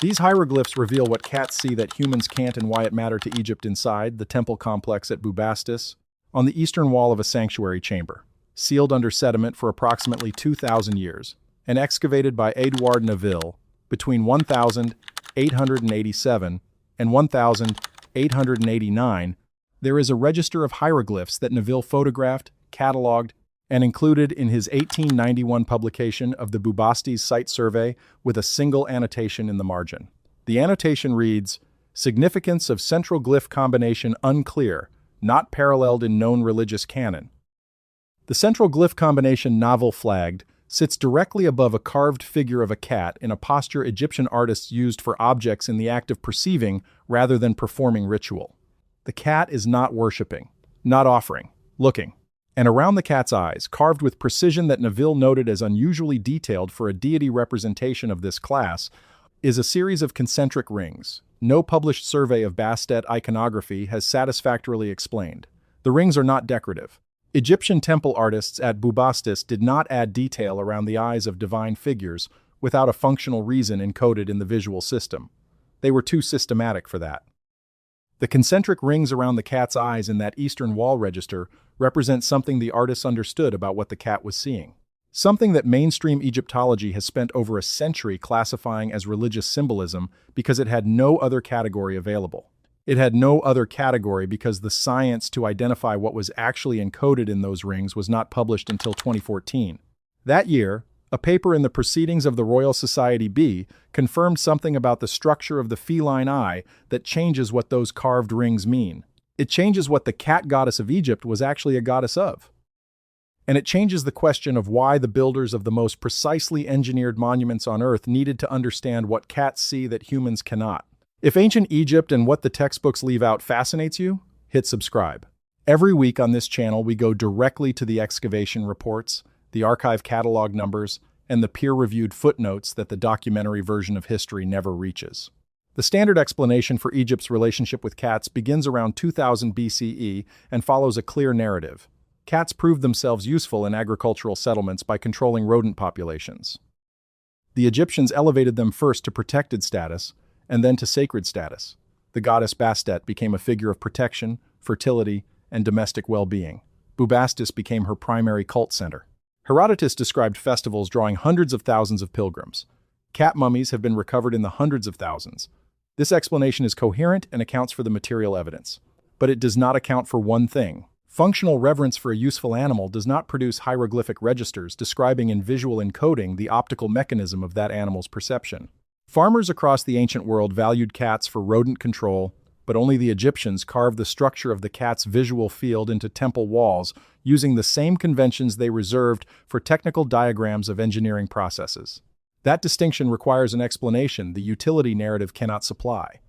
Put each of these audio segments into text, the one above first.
These hieroglyphs reveal what cats see that humans can't and why it mattered to Egypt inside the temple complex at Bubastis, on the eastern wall of a sanctuary chamber, sealed under sediment for approximately 2,000 years, and excavated by Edouard Neville between 1887 and 1889. There is a register of hieroglyphs that Neville photographed, catalogued, and included in his 1891 publication of the Bubastis Site Survey with a single annotation in the margin. The annotation reads, "Significance of central glyph combination unclear, not paralleled in known religious canon." The central glyph combination novel flagged sits directly above a carved figure of a cat in a posture Egyptian artists used for objects in the act of perceiving rather than performing ritual. The cat is not worshipping, not offering, looking. And around the cat's eyes, carved with precision that Neville noted as unusually detailed for a deity representation of this class, is a series of concentric rings. No published survey of Bastet iconography has satisfactorily explained. The rings are not decorative. Egyptian temple artists at Bubastis did not add detail around the eyes of divine figures without a functional reason encoded in the visual system. They were too systematic for that. The concentric rings around the cat's eyes in that eastern wall register represent something the artists understood about what the cat was seeing. Something that mainstream Egyptology has spent over a century classifying as religious symbolism because it had no other category available. It had no other category because the science to identify what was actually encoded in those rings was not published until 2014. That year, a paper in the Proceedings of the Royal Society B confirmed something about the structure of the feline eye that changes what those carved rings mean. It changes what the cat goddess of Egypt was actually a goddess of. And it changes the question of why the builders of the most precisely engineered monuments on Earth needed to understand what cats see that humans cannot. If ancient Egypt and what the textbooks leave out fascinates you, hit subscribe. Every week on this channel, we go directly to the excavation reports, the archive catalog numbers, and the peer-reviewed footnotes that the documentary version of history never reaches. The standard explanation for Egypt's relationship with cats begins around 2000 BCE and follows a clear narrative. Cats proved themselves useful in agricultural settlements by controlling rodent populations. The Egyptians elevated them first to protected status, and then to sacred status. The goddess Bastet became a figure of protection, fertility, and domestic well-being. Bubastis became her primary cult center. Herodotus described festivals drawing hundreds of thousands of pilgrims. Cat mummies have been recovered in the hundreds of thousands. This explanation is coherent and accounts for the material evidence. But it does not account for one thing. Functional reverence for a useful animal does not produce hieroglyphic registers describing in visual encoding the optical mechanism of that animal's perception. Farmers across the ancient world valued cats for rodent control, but only the Egyptians carved the structure of the cat's visual field into temple walls using the same conventions they reserved for technical diagrams of engineering processes. That distinction requires an explanation the utility narrative cannot supply.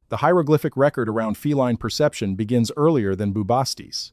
The hieroglyphic record around feline perception begins earlier than Bubastis.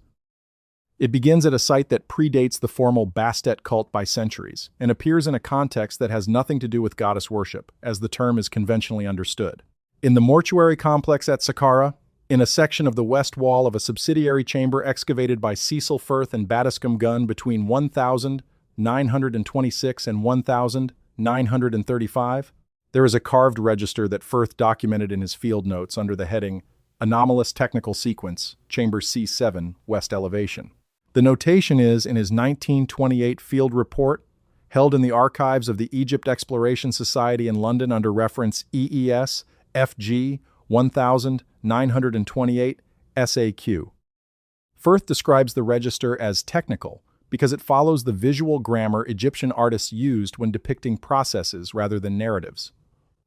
It begins at a site that predates the formal Bastet cult by centuries and appears in a context that has nothing to do with goddess worship, as the term is conventionally understood. In the mortuary complex at Sakara, in a section of the west wall of a subsidiary chamber excavated by Cecil Firth and Battiscombe Gunn between 1926 and 1935, there is a carved register that Firth documented in his field notes under the heading Anomalous Technical Sequence, Chamber C7, West Elevation. The notation is in his 1928 field report, held in the archives of the Egypt Exploration Society in London under reference EES FG 1928 SAQ. Firth describes the register as technical because it follows the visual grammar Egyptian artists used when depicting processes rather than narratives.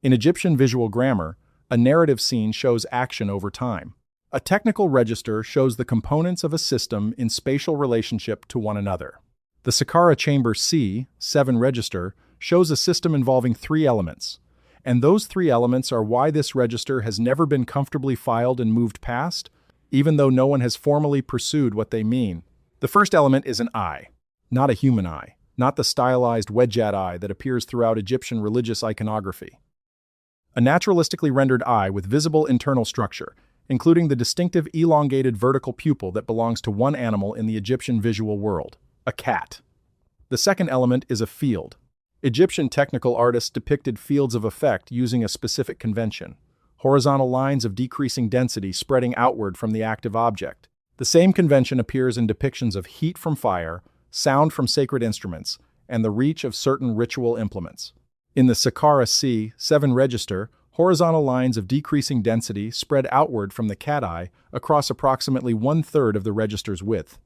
In Egyptian visual grammar, a narrative scene shows action over time. A technical register shows the components of a system in spatial relationship to one another. The Sakara Chamber C7 register shows a system involving 3 elements, and those 3 elements are why this register has never been comfortably filed and moved past, even though no one has formally pursued what they mean. The first element is an eye, not a human eye, not the stylized wedged eye that appears throughout Egyptian religious iconography. A naturalistically rendered eye with visible internal structure, including the distinctive elongated vertical pupil that belongs to one animal in the Egyptian visual world, a cat. The second element is a field, Egyptian technical artists depicted fields of effect using a specific convention: horizontal lines of decreasing density spreading outward from the active object. The same convention appears in depictions of heat from fire, sound from sacred instruments, and the reach of certain ritual implements. In the Sakara C7 register, horizontal lines of decreasing density spread outward from the cat eye across approximately one-third of the register's width.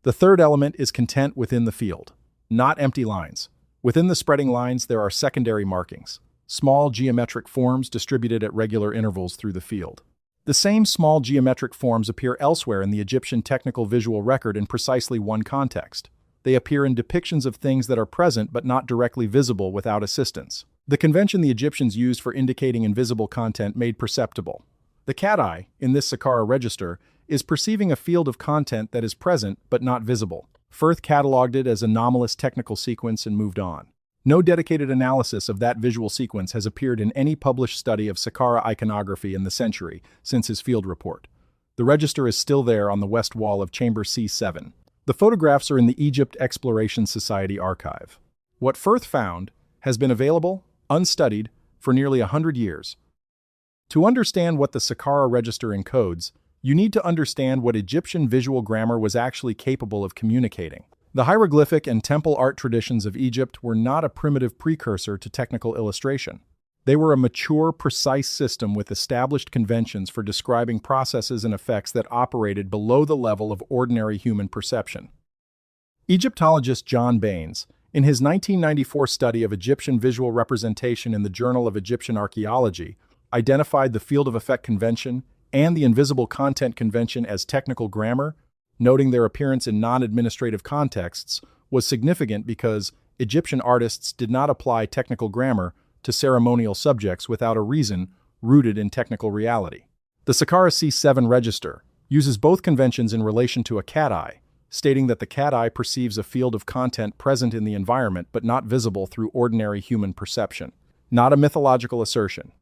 The third element is content within the field, not empty lines. Within the spreading lines, there are secondary markings, small geometric forms distributed at regular intervals through the field. The same small geometric forms appear elsewhere in the Egyptian technical visual record in precisely one context. They appear in depictions of things that are present but not directly visible without assistance. The convention the Egyptians used for indicating invisible content made perceptible. The cat eye, in this Sakara register, is perceiving a field of content that is present but not visible. Firth catalogued it as anomalous technical sequence and moved on. No dedicated analysis of that visual sequence has appeared in any published study of Sakara iconography in the century since his field report. The register is still there on the west wall of chamber C7. The photographs are in the Egypt Exploration Society archive. What Firth found has been available, unstudied, for nearly 100 years. To understand what the Sakara register encodes, you need to understand what Egyptian visual grammar was actually capable of communicating. The hieroglyphic and temple art traditions of Egypt were not a primitive precursor to technical illustration. They were a mature, precise system with established conventions for describing processes and effects that operated below the level of ordinary human perception. Egyptologist John Baines, in his 1994 study of Egyptian visual representation in the Journal of Egyptian Archaeology, identified the field of effect convention and the invisible content convention as technical grammar, noting their appearance in non-administrative contexts was significant because Egyptian artists did not apply technical grammar to ceremonial subjects without a reason rooted in technical reality. The Sakara C7 register uses both conventions in relation to a cat eye, stating that the cat eye perceives a field of content present in the environment but not visible through ordinary human perception. Not a mythological assertion.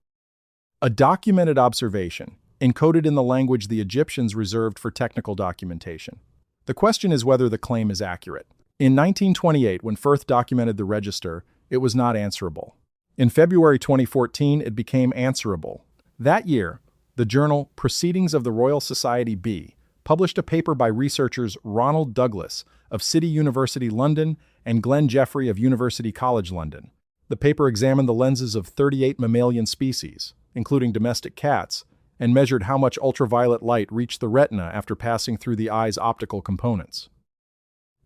A documented observation, encoded in the language the Egyptians reserved for technical documentation. The question is whether the claim is accurate. In 1928, when Firth documented the register, it was not answerable. In February 2014, it became answerable. That year, the journal Proceedings of the Royal Society B published a paper by researchers Ronald Douglas of City University London and Glenn Jeffrey of University College London. The paper examined the lenses of 38 mammalian species, including domestic cats, and measured how much ultraviolet light reached the retina after passing through the eye's optical components.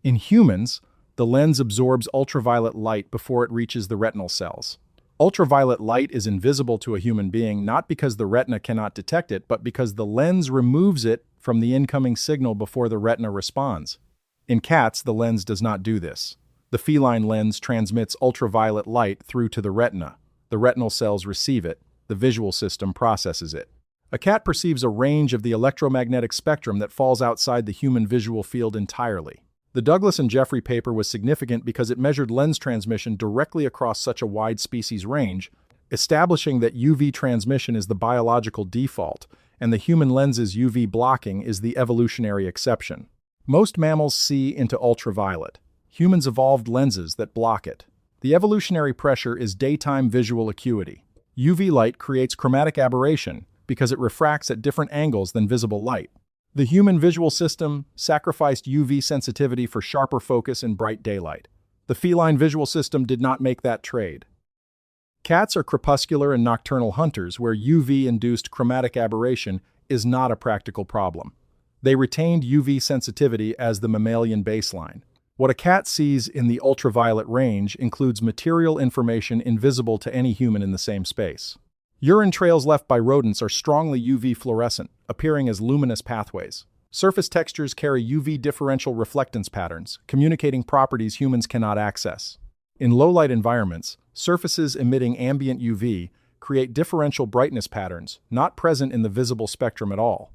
In humans, the lens absorbs ultraviolet light before it reaches the retinal cells. Ultraviolet light is invisible to a human being not because the retina cannot detect it, but because the lens removes it from the incoming signal before the retina responds. In cats, the lens does not do this. The feline lens transmits ultraviolet light through to the retina. The retinal cells receive it. The visual system processes it. A cat perceives a range of the electromagnetic spectrum that falls outside the human visual field entirely. The Douglas and Jeffrey paper was significant because it measured lens transmission directly across such a wide species range, establishing that UV transmission is the biological default, and the human lens's UV blocking is the evolutionary exception. Most mammals see into ultraviolet. Humans evolved lenses that block it. The evolutionary pressure is daytime visual acuity. UV light creates chromatic aberration because it refracts at different angles than visible light. The human visual system sacrificed UV sensitivity for sharper focus in bright daylight. The feline visual system did not make that trade. Cats are crepuscular and nocturnal hunters where UV-induced chromatic aberration is not a practical problem. They retained UV sensitivity as the mammalian baseline. What a cat sees in the ultraviolet range includes material information invisible to any human in the same space. Urine trails left by rodents are strongly UV fluorescent, appearing as luminous pathways. Surface textures carry UV differential reflectance patterns, communicating properties humans cannot access. In low-light environments, surfaces emitting ambient UV create differential brightness patterns, not present in the visible spectrum at all.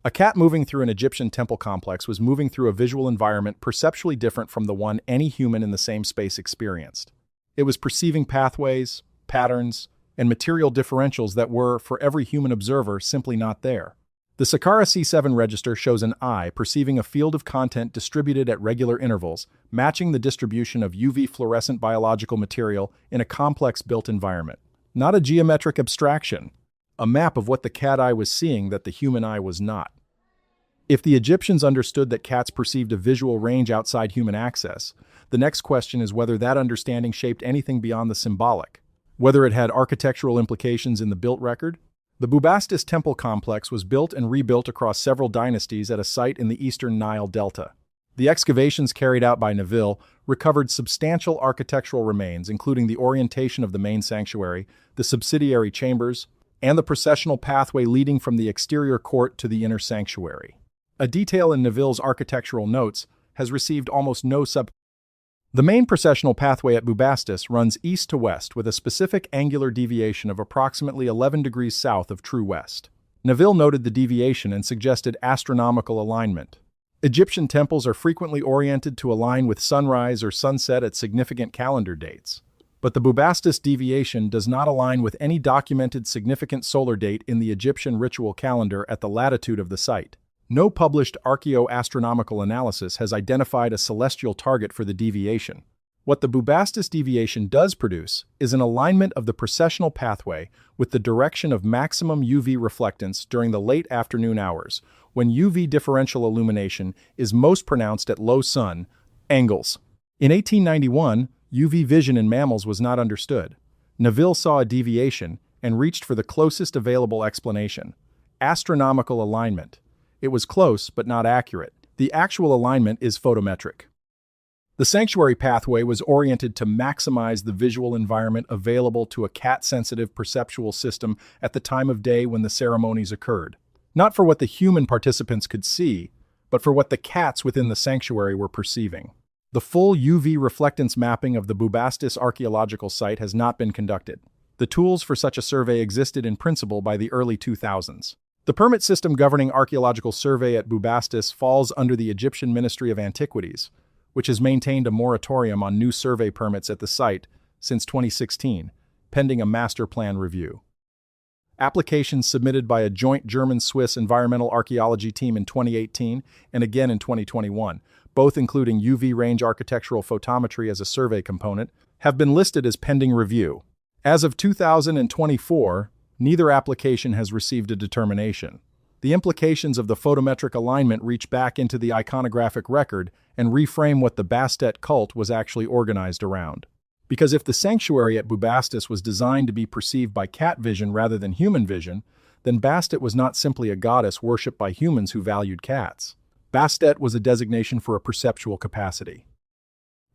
A cat moving through an Egyptian temple complex was moving through a visual environment perceptually different from the one any human in the same space experienced. It was perceiving pathways, patterns, and material differentials that were, for every human observer, simply not there. The Sakara C7 register shows an eye perceiving a field of content distributed at regular intervals, matching the distribution of UV fluorescent biological material in a complex built environment. Not a geometric abstraction, a map of what the cat eye was seeing that the human eye was not. If the Egyptians understood that cats perceived a visual range outside human access, the next question is whether that understanding shaped anything beyond the symbolic, whether it had architectural implications in the built record. The Bubastis temple complex was built and rebuilt across several dynasties at a site in the eastern Nile Delta. The excavations carried out by Neville recovered substantial architectural remains, including the orientation of the main sanctuary, the subsidiary chambers, and the processional pathway leading from the exterior court to the inner sanctuary. A detail in Neville's architectural notes has received almost no sub. The main processional pathway at Bubastis runs east to west with a specific angular deviation of approximately 11 degrees south of true west. Neville noted the deviation and suggested astronomical alignment. Egyptian temples are frequently oriented to align with sunrise or sunset at significant calendar dates. But the Bubastis deviation does not align with any documented significant solar date in the Egyptian ritual calendar at the latitude of the site. No published archaeoastronomical analysis has identified a celestial target for the deviation. What the Bubastis deviation does produce is an alignment of the processional pathway with the direction of maximum UV reflectance during the late afternoon hours, when UV differential illumination is most pronounced at low sun angles. In 1891, UV vision in mammals was not understood. Neville saw a deviation and reached for the closest available explanation: astronomical alignment. It was close, but not accurate. The actual alignment is photometric. The sanctuary pathway was oriented to maximize the visual environment available to a cat-sensitive perceptual system at the time of day when the ceremonies occurred. Not for what the human participants could see, but for what the cats within the sanctuary were perceiving. The full UV reflectance mapping of the Bubastis archaeological site has not been conducted. The tools for such a survey existed in principle by the early 2000s. The permit system governing archaeological survey at Bubastis falls under the Egyptian Ministry of Antiquities, which has maintained a moratorium on new survey permits at the site since 2016, pending a master plan review. Applications submitted by a joint German-Swiss environmental archaeology team in 2018 and again in 2021, both including UV range architectural photometry as a survey component, have been listed as pending review. As of 2024, neither application has received a determination. The implications of the photometric alignment reach back into the iconographic record and reframe what the Bastet cult was actually organized around. Because if the sanctuary at Bubastis was designed to be perceived by cat vision rather than human vision, then Bastet was not simply a goddess worshipped by humans who valued cats. Bastet was a designation for a perceptual capacity,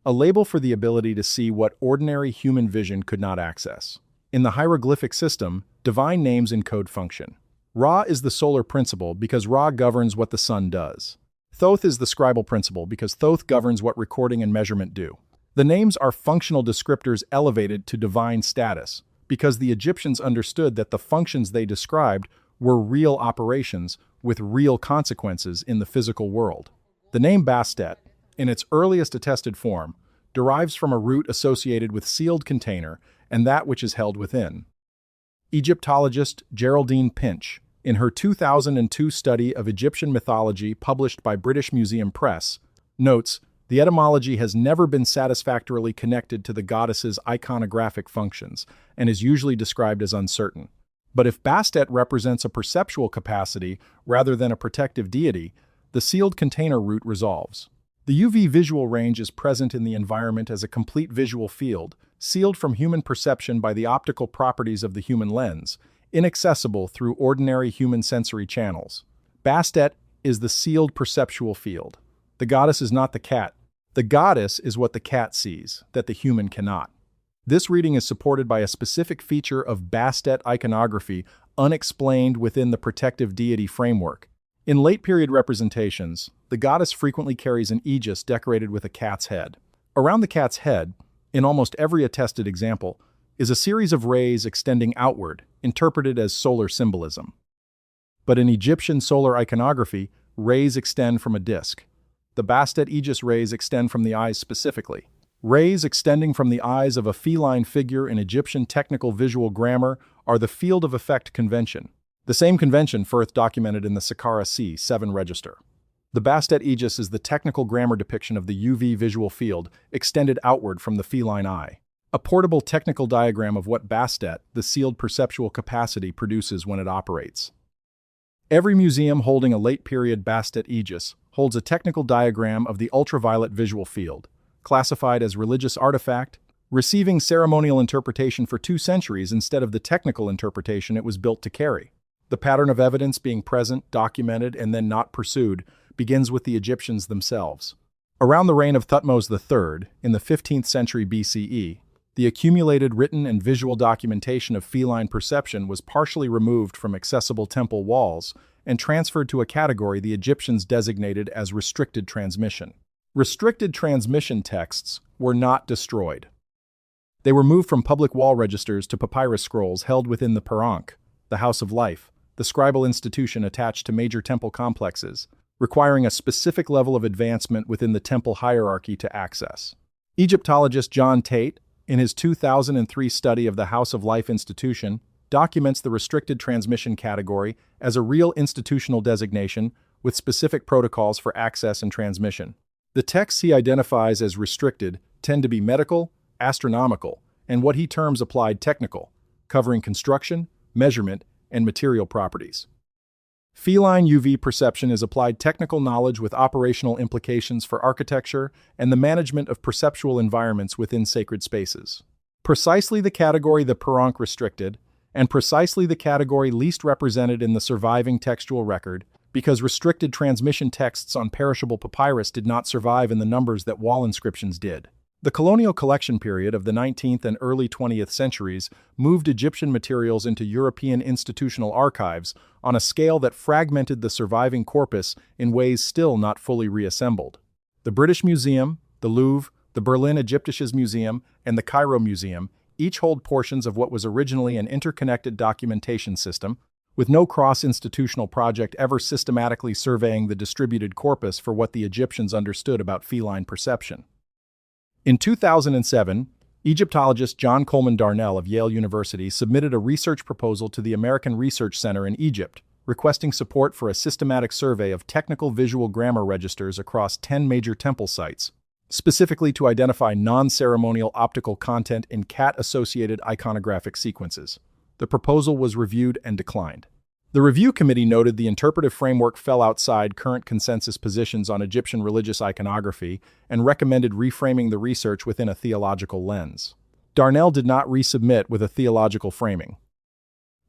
a label for the ability to see what ordinary human vision could not access. In the hieroglyphic system, divine names encode function. Ra is the solar principle because Ra governs what the sun does. Thoth is the scribal principle because Thoth governs what recording and measurement do. The names are functional descriptors elevated to divine status because the Egyptians understood that the functions they described were real operations with real consequences in the physical world. The name Bastet, in its earliest attested form, derives from a root associated with sealed container and that which is held within. Egyptologist Geraldine Pinch, in her 2002 study of Egyptian mythology published by British Museum Press, notes, the etymology has never been satisfactorily connected to the goddess's iconographic functions and is usually described as uncertain. But if Bastet represents a perceptual capacity rather than a protective deity, the sealed container root resolves. The UV visual range is present in the environment as a complete visual field, sealed from human perception by the optical properties of the human lens, inaccessible through ordinary human sensory channels. Bastet is the sealed perceptual field. The goddess is not the cat. The goddess is what the cat sees, that the human cannot. This reading is supported by a specific feature of Bastet iconography unexplained within the protective deity framework. In late-period representations, the goddess frequently carries an aegis decorated with a cat's head. Around the cat's head, in almost every attested example, is a series of rays extending outward, interpreted as solar symbolism. But in Egyptian solar iconography, rays extend from a disk. The Bastet aegis rays extend from the eyes specifically. Rays extending from the eyes of a feline figure in Egyptian technical visual grammar are the field of effect convention. The same convention first documented in the Sakara C7 register. The Bastet aegis is the technical grammar depiction of the UV visual field extended outward from the feline eye. A portable technical diagram of what Bastet, the sealed perceptual capacity, produces when it operates. Every museum holding a late-period Bastet aegis holds a technical diagram of the ultraviolet visual field, classified as religious artifact, receiving ceremonial interpretation for 2 centuries instead of the technical interpretation it was built to carry. The pattern of evidence being present, documented, and then not pursued begins with the Egyptians themselves. Around the reign of Thutmose III, in the 15th century BCE, the accumulated written and visual documentation of feline perception was partially removed from accessible temple walls and transferred to a category the Egyptians designated as restricted transmission. Restricted transmission texts were not destroyed. They were moved from public wall registers to papyrus scrolls held within the Perank, the House of Life, the scribal institution attached to major temple complexes, requiring a specific level of advancement within the temple hierarchy to access. Egyptologist John Tate, in his 2003 study of the House of Life institution, documents the restricted transmission category as a real institutional designation with specific protocols for access and transmission. The texts he identifies as restricted tend to be medical, astronomical, and what he terms applied technical, covering construction, measurement, and material properties. Feline UV perception is applied technical knowledge with operational implications for architecture and the management of perceptual environments within sacred spaces. Precisely the category the Perank restricted, and precisely the category least represented in the surviving textual record, because restricted transmission texts on perishable papyrus did not survive in the numbers that wall inscriptions did. The colonial collection period of the 19th and early 20th centuries moved Egyptian materials into European institutional archives on a scale that fragmented the surviving corpus in ways still not fully reassembled. The British Museum, the Louvre, the Berlin Egyptisches Museum, and the Cairo Museum each hold portions of what was originally an interconnected documentation system, with no cross-institutional project ever systematically surveying the distributed corpus for what the Egyptians understood about feline perception. In 2007, Egyptologist John Coleman Darnell of Yale University submitted a research proposal to the American Research Center in Egypt, requesting support for a systematic survey of technical visual grammar registers across 10 major temple sites, specifically to identify non-ceremonial optical content in cat-associated iconographic sequences. The proposal was reviewed and declined. The review committee noted the interpretive framework fell outside current consensus positions on Egyptian religious iconography and recommended reframing the research within a theological lens. Darnell did not resubmit with a theological framing.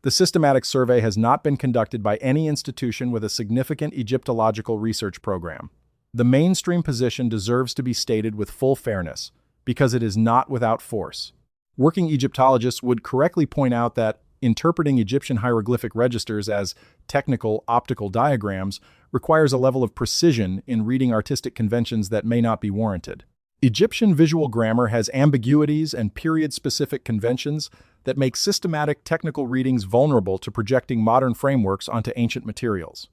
The systematic survey has not been conducted by any institution with a significant Egyptological research program. The mainstream position deserves to be stated with full fairness, because it is not without force. Working Egyptologists would correctly point out that interpreting Egyptian hieroglyphic registers as technical optical diagrams requires a level of precision in reading artistic conventions that may not be warranted. Egyptian visual grammar has ambiguities and period-specific conventions that make systematic technical readings vulnerable to projecting modern frameworks onto ancient materials.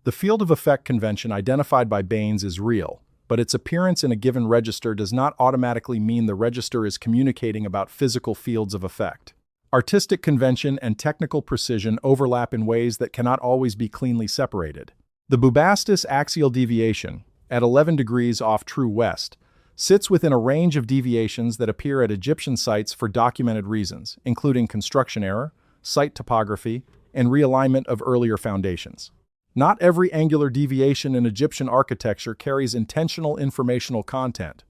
The field of effect convention identified by Baines is real, but its appearance in a given register does not automatically mean the register is communicating about physical fields of effect. Artistic convention and technical precision overlap in ways that cannot always be cleanly separated. The Bubastis axial deviation, at 11 degrees off true west, sits within a range of deviations that appear at Egyptian sites for documented reasons, including construction error, site topography, and realignment of earlier foundations. Not every angular deviation in Egyptian architecture carries intentional informational content.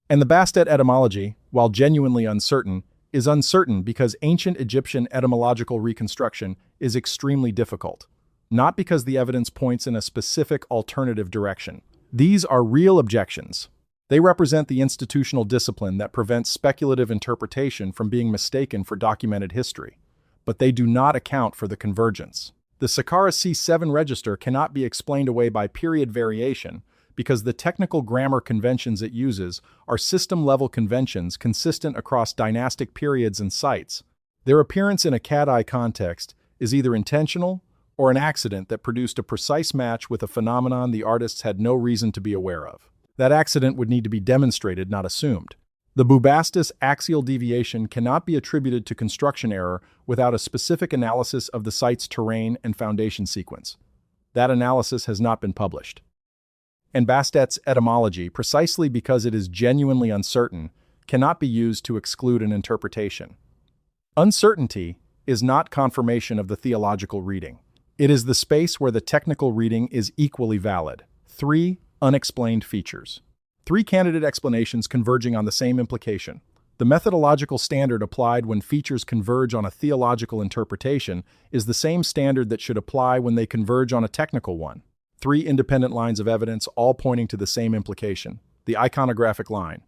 And the Bastet etymology, while genuinely uncertain, is uncertain because ancient Egyptian etymological reconstruction is extremely difficult, not because the evidence points in a specific alternative direction. These are real objections. They represent the institutional discipline that prevents speculative interpretation from being mistaken for documented history, but they do not account for the convergence. The Sakara C7 register cannot be explained away by period variation, because the technical grammar conventions it uses are system-level conventions consistent across dynastic periods and sites. Their appearance in a cat-eye context is either intentional or an accident that produced a precise match with a phenomenon the artists had no reason to be aware of. That accident would need to be demonstrated, not assumed. The Bubastis axial deviation cannot be attributed to construction error without a specific analysis of the site's terrain and foundation sequence. That analysis has not been published. And Bastet's etymology, precisely because it is genuinely uncertain, cannot be used to exclude an interpretation. Uncertainty is not confirmation of the theological reading. It is the space where the technical reading is equally valid. 3. Unexplained features. 3 candidate explanations converging on the same implication. The methodological standard applied when features converge on a theological interpretation is the same standard that should apply when they converge on a technical one. 3 independent lines of evidence, all pointing to the same implication. The iconographic line.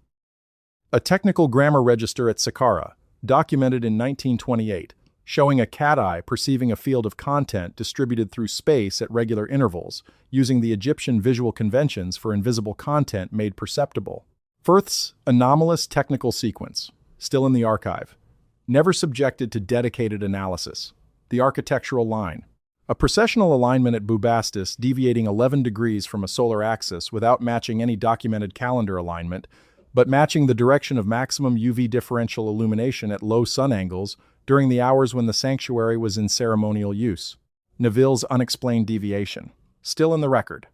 A technical grammar register at Sakara, documented in 1928, showing a cat eye perceiving a field of content distributed through space at regular intervals, using the Egyptian visual conventions for invisible content made perceptible. Firth's anomalous technical sequence, still in the archive, never subjected to dedicated analysis. The architectural line. A precessional alignment at Bubastis deviating 11 degrees from a solar axis without matching any documented calendar alignment, but matching the direction of maximum UV differential illumination at low sun angles during the hours when the sanctuary was in ceremonial use. Neville's unexplained deviation, still in the record.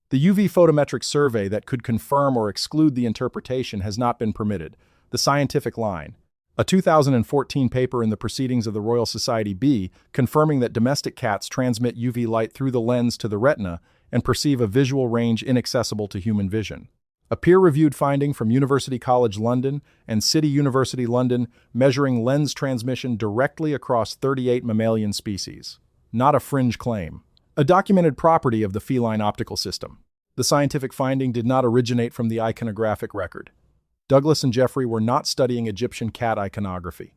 The UV photometric survey that could confirm or exclude the interpretation has not been permitted. The scientific line. A 2014 paper in the Proceedings of the Royal Society B confirming that domestic cats transmit UV light through the lens to the retina and perceive a visual range inaccessible to human vision. A peer-reviewed finding from University College London and City University London measuring lens transmission directly across 38 mammalian species. Not a fringe claim. A documented property of the feline optical system. The scientific finding did not originate from the iconographic record. Douglas and Jeffrey were not studying Egyptian cat iconography.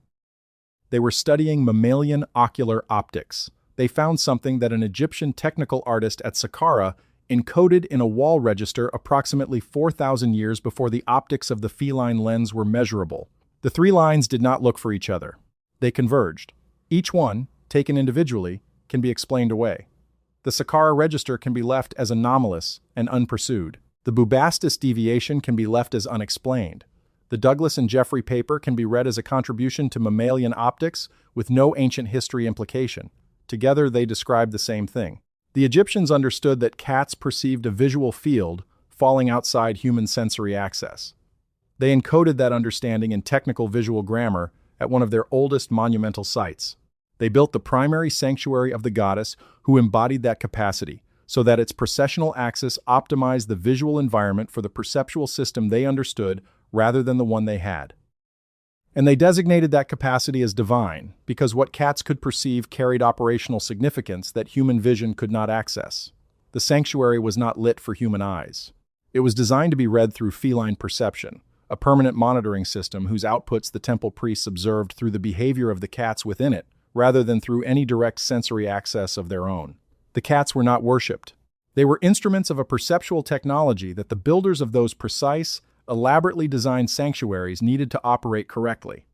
They were studying mammalian ocular optics. They found something that an Egyptian technical artist at Sakara encoded in a wall register approximately 4,000 years before the optics of the feline lens were measurable. The 3 lines did not look for each other. They converged. Each one, taken individually, can be explained away. The Sakara register can be left as anomalous and unpursued. The Bubastis deviation can be left as unexplained. The Douglas and Jeffrey paper can be read as a contribution to mammalian optics with no ancient history implication. Together, they describe the same thing. The Egyptians understood that cats perceived a visual field falling outside human sensory access. They encoded that understanding in technical visual grammar at one of their oldest monumental sites. They built the primary sanctuary of the goddess who embodied that capacity, so that its precessional axis optimized the visual environment for the perceptual system they understood rather than the one they had. And they designated that capacity as divine, because what cats could perceive carried operational significance that human vision could not access. The sanctuary was not lit for human eyes. It was designed to be read through feline perception, a permanent monitoring system whose outputs the temple priests observed through the behavior of the cats within it, rather than through any direct sensory access of their own. The cats were not worshipped. They were instruments of a perceptual technology that the builders of those precise, elaborately designed sanctuaries needed to operate correctly.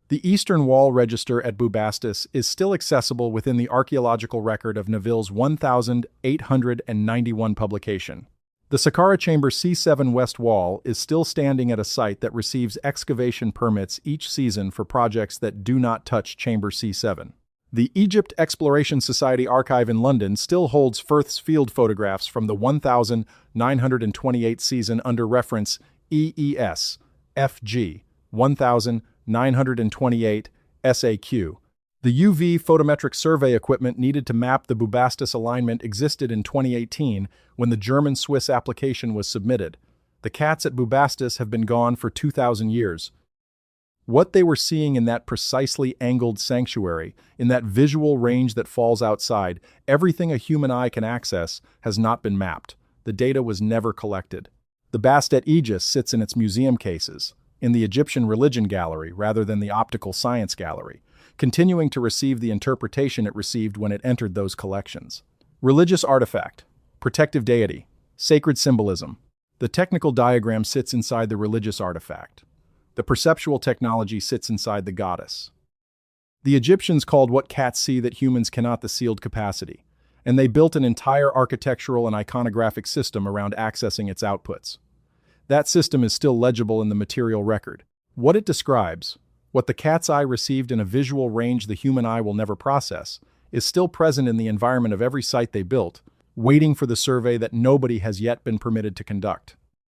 The Eastern Wall Register at Bubastis is still accessible within the archaeological record of Neville's 1891 publication. The Sakara Chamber C7 West Wall is still standing at a site that receives excavation permits each season for projects that do not touch Chamber C7. The Egypt Exploration Society archive in London still holds Firth's field photographs from the 1928 season under reference EES FG 1928 SAQ. The UV photometric survey equipment needed to map the Bubastis alignment existed in 2018 when the German-Swiss application was submitted. The cats at Bubastis have been gone for 2,000 years. What they were seeing in that precisely angled sanctuary, in that visual range that falls outside, everything a human eye can access, has not been mapped. The data was never collected. The Bastet Aegis sits in its museum cases, in the Egyptian Religion Gallery rather than the Optical Science Gallery, continuing to receive the interpretation it received when it entered those collections. Religious artifact, protective deity, sacred symbolism. The technical diagram sits inside the religious artifact. The perceptual technology sits inside the goddess. The Egyptians called what cats see that humans cannot the sealed capacity, and they built an entire architectural and iconographic system around accessing its outputs. That system is still legible in the material record. What it describes, what the cat's eye received in a visual range the human eye will never process, is still present in the environment of every site they built, waiting for the survey that nobody has yet been permitted to conduct.